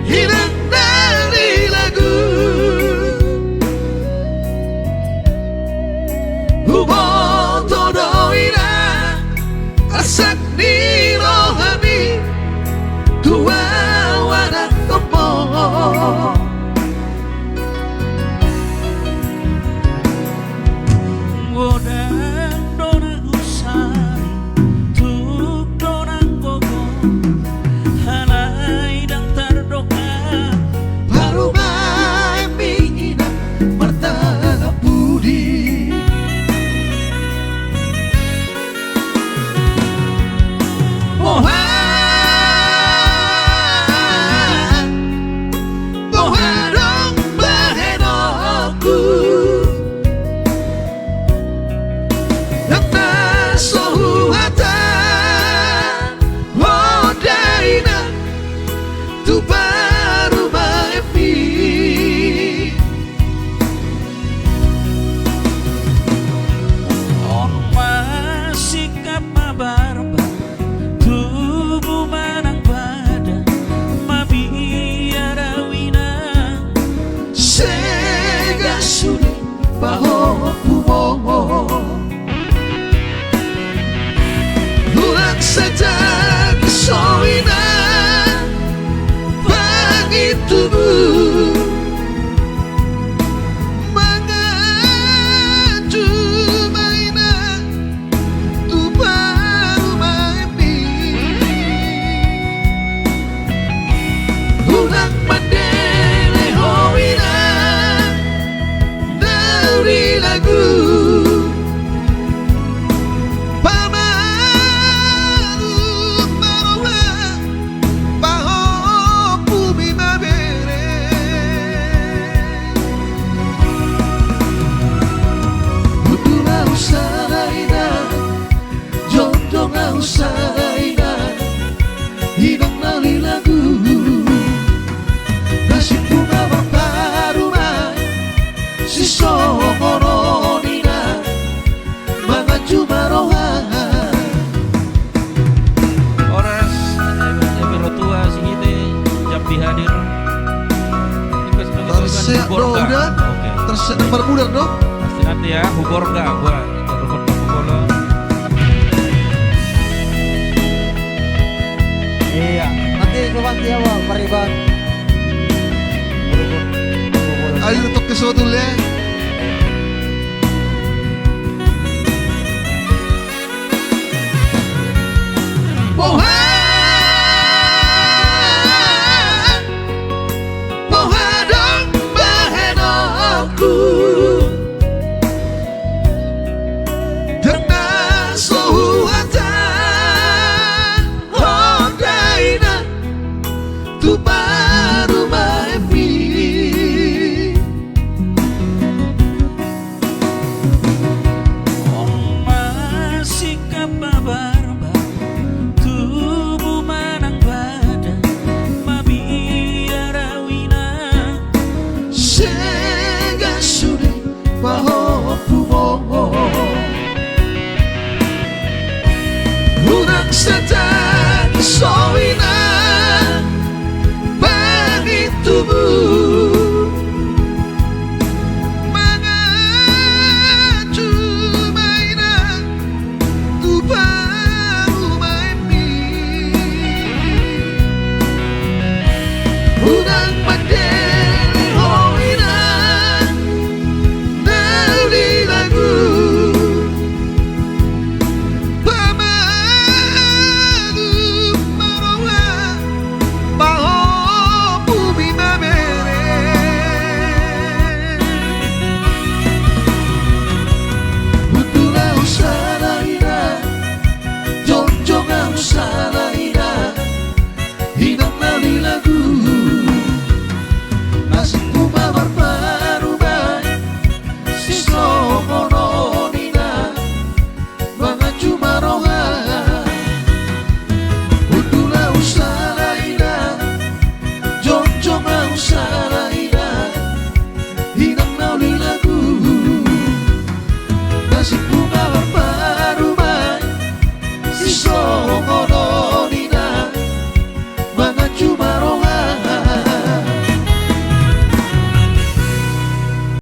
hilang dari lagu Hubo doina asak di rohani tua wadah topo Godang dona usari tuk dona gogo halai dang tardoka baru mai pingina martana budi Mohan dong bahenoku tu baru maepi on masih kapabarba tubuh manang badan mabiara wina sega suni baho kumoho Lunak saja kesoina bagi tubuh mengaju mainan tu baru mimpi Lunak mandele hoina dari lagu Usaina hilang nali lagu nasib bunga baru mai si somoronina mangaju maroha Ores biro tua sini teh jambi hadir tersiap dong udah tersiap nomor muda dong pasti nanti ya hubor gak gua telepon bola. Iya, nanti coba dia wah pariban. Ayo untuk ke suatu le. Mohan dong bahenoku dengan suhata tu baru maepi On masih kapabarba tubuh manang badan mabiara wina sega sudah baho